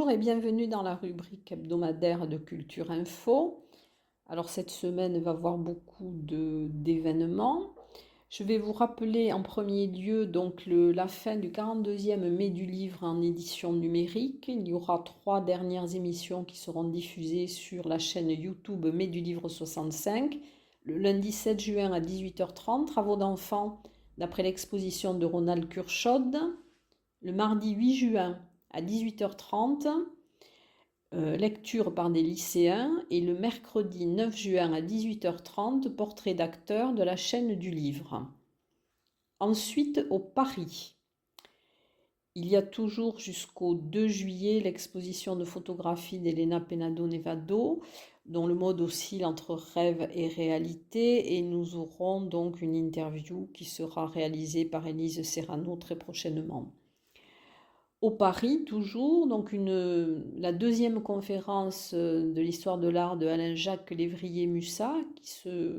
Bonjour et bienvenue dans la rubrique hebdomadaire de Culture Info. Alors cette semaine va avoir beaucoup d'événements. Je vais vous rappeler en premier lieu la fin du 42e mai du livre en édition numérique. Il y aura 3 dernières émissions qui seront diffusées sur la chaîne YouTube Mai du livre 65. Le lundi 7 juin à 18h30, Travaux d'enfants d'après l'exposition de Ronald Kurchod. Le mardi 8 juin à 18h30, lecture par des lycéens, et le mercredi 9 juin à 18h30, portrait d'acteurs de la chaîne du livre. Ensuite, au Paris, il y a toujours jusqu'au 2 juillet l'exposition de photographie d'Elena Penado Nevado, dont le mode oscille entre rêve et réalité, et nous aurons donc une interview qui sera réalisée par Élise Serrano très prochainement. Au Paris, toujours, la deuxième conférence de l'histoire de l'art de Alain-Jacques Lévrier-Mussat,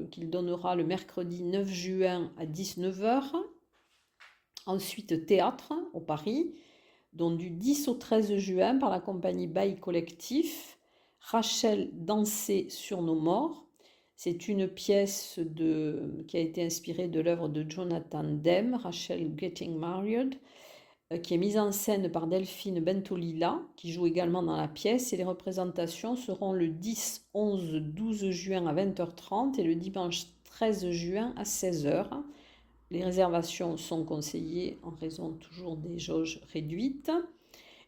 qu'il donnera le mercredi 9 juin à 19h. Ensuite, théâtre au Paris, dont du 10 au 13 juin par la compagnie Bail Collectif, Rachel danser sur nos morts. C'est une pièce qui a été inspirée de l'œuvre de Jonathan Demme, Rachel Getting Married, qui est mise en scène par Delphine Bentolila, qui joue également dans la pièce, et les représentations seront le 10, 11, 12 juin à 20h30 et le dimanche 13 juin à 16h. Les réservations sont conseillées en raison toujours des jauges réduites.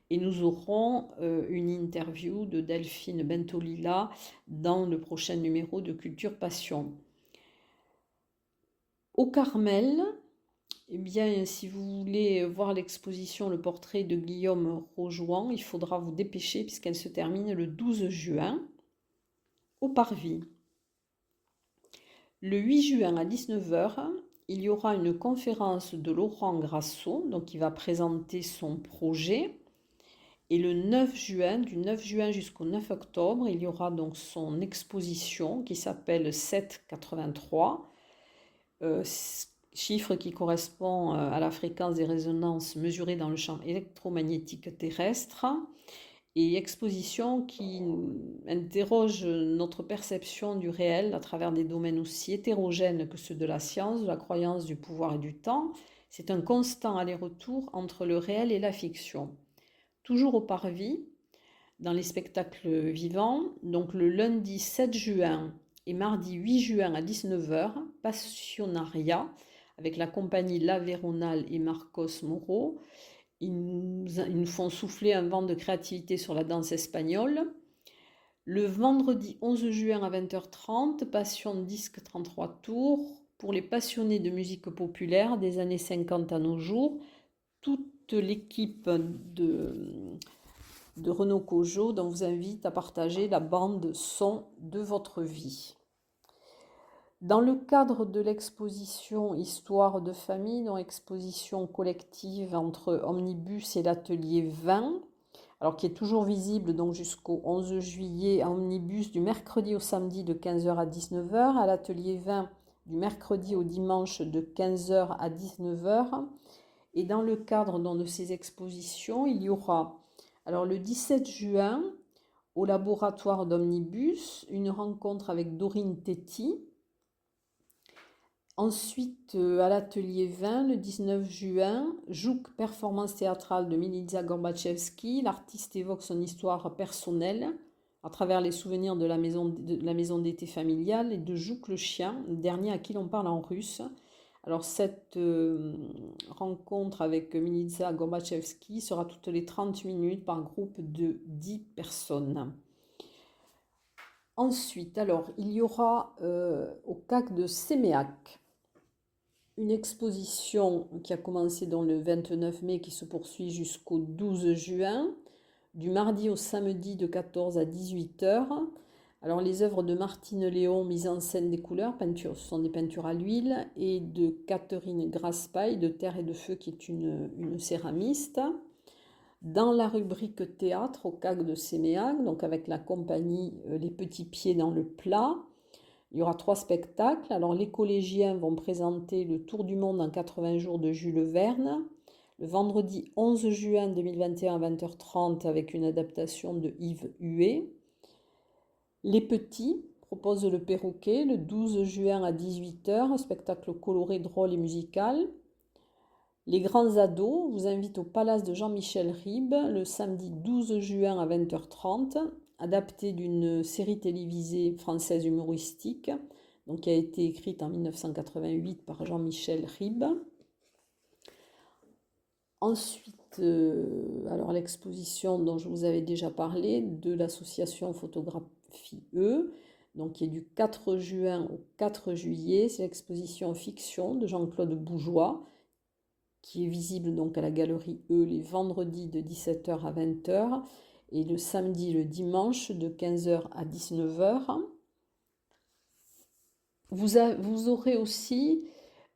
Et nous aurons une interview de Delphine Bentolila dans le prochain numéro de Culture Passion. Au Carmel, eh bien, si vous voulez voir l'exposition Le portrait de Guillaume Rojouan, il faudra vous dépêcher puisqu'elle se termine le 12 juin. Au Parvis, le 8 juin à 19h, il y aura une conférence de Laurent Grasso, donc qui va présenter son projet. Et le 9 juin, du 9 juin jusqu'au 9 octobre, il y aura donc son exposition qui s'appelle 783, chiffre qui correspond à la fréquence des résonances mesurées dans le champ électromagnétique terrestre, et exposition qui interroge notre perception du réel à travers des domaines aussi hétérogènes que ceux de la science, de la croyance, du pouvoir et du temps. C'est un constant aller-retour entre le réel et la fiction. Toujours au Parvis, dans les spectacles vivants, donc le lundi 7 juin et mardi 8 juin à 19h, Passionaria, avec la compagnie La Véronale et Marcos Moro. Ils nous font souffler un vent de créativité sur la danse espagnole. Le vendredi 11 juin à 20h30, Passion Disque 33 tours, pour les passionnés de musique populaire des années 50 à nos jours. Toute l'équipe de Renaud Cojo, dont vous invite à partager la bande son de votre vie. Dans le cadre de l'exposition Histoire de famille, donc exposition collective entre Omnibus et l'Atelier 20, alors qui est toujours visible donc jusqu'au 11 juillet à Omnibus du mercredi au samedi de 15h à 19h, à l'Atelier 20 du mercredi au dimanche de 15h à 19h. Et dans le cadre de ces expositions, il y aura alors le 17 juin au laboratoire d'Omnibus une rencontre avec Dorine Tetti. Ensuite, à l'Atelier 20, le 19 juin, Jouk, performance théâtrale de Milica Gorbachevski. L'artiste évoque son histoire personnelle à travers les souvenirs de la maison d'été familiale et de Jouk le chien, le dernier à qui l'on parle en russe. Alors cette rencontre avec Milica Gorbachevski sera toutes les 30 minutes par groupe de 10 personnes. Ensuite, alors, il y aura au CAC de Séméac une exposition qui a commencé le 29 mai, qui se poursuit jusqu'au 12 juin, du mardi au samedi de 14 à 18h. Alors les œuvres de Martine Léon, mise en scène des couleurs, peintures, ce sont des peintures à l'huile, et de Catherine Graspaille, de Terre et de Feu, qui est une céramiste. Dans la rubrique théâtre, au CAC de Séméac, donc avec la compagnie Les Petits Pieds dans le Plat, il y aura 3 spectacles. Alors les collégiens vont présenter Le Tour du monde en 80 jours de Jules Verne, le vendredi 11 juin 2021 à 20h30 avec une adaptation de Yves Huet. Les Petits proposent Le Perroquet le 12 juin à 18h, un spectacle coloré, drôle et musical. Les Grands Ados vous invitent au Palace de Jean-Michel Ribes le samedi 12 juin à 20h30, adapté d'une série télévisée française humoristique, donc qui a été écrite en 1988 par Jean-Michel Ribes. Ensuite, alors l'exposition dont je vous avais déjà parlé de l'association Photographie E, donc qui est du 4 juin au 4 juillet, c'est l'exposition Fiction de Jean-Claude Bougeois, qui est visible donc à la galerie E les vendredis de 17h à 20h et le samedi et le dimanche de 15h à 19h. Vous aurez aussi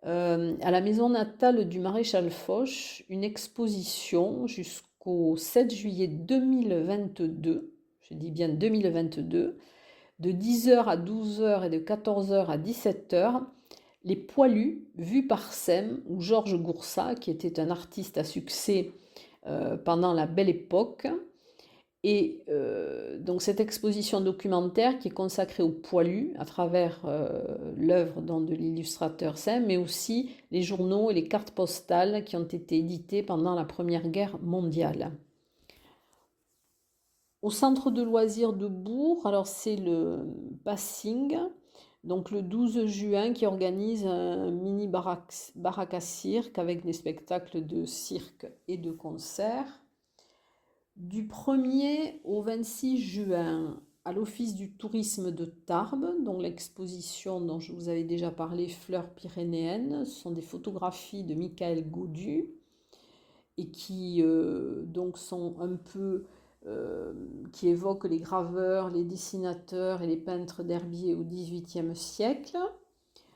à la maison natale du maréchal Foch une exposition jusqu'au 7 juillet 2022, je dis bien 2022, de 10h à 12h et de 14h à 17h, Les Poilus, vus par Sem, ou Georges Goursat, qui était un artiste à succès pendant la Belle Époque. Et donc cette exposition documentaire qui est consacrée aux poilus à travers l'œuvre de l'illustrateur Sem, mais aussi les journaux et les cartes postales qui ont été éditées pendant la Première Guerre mondiale. Au centre de loisirs de Bourg, alors c'est le Passing, donc le 12 juin, qui organise un mini baraque à cirque avec des spectacles de cirque et de concerts. Du 1er au 26 juin, à l'Office du tourisme de Tarbes, dont l'exposition dont je vous avais déjà parlé, Fleurs pyrénéennes, ce sont des photographies de Michael Gaudu et qui donc sont un peu qui évoquent les graveurs, les dessinateurs et les peintres d'herbiers au XVIIIe siècle.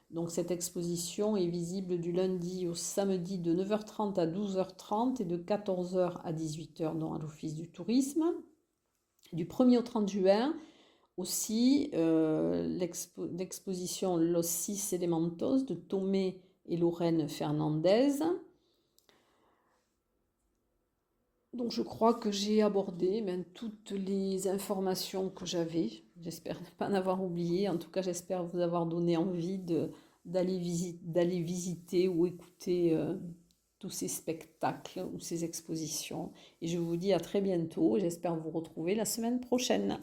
Donc cette exposition est visible du lundi au samedi de 9h30 à 12h30 et de 14h à 18h à l'Office du tourisme. Du 1er au 30 juin aussi l'exposition Los Six Elementos de Tomé et Lorraine Fernandez. Donc je crois que j'ai abordé toutes les informations que j'avais. J'espère ne pas en avoir oublié. En tout cas, j'espère vous avoir donné envie d'aller visiter ou écouter tous ces spectacles ou ces expositions. Et je vous dis à très bientôt. J'espère vous retrouver la semaine prochaine.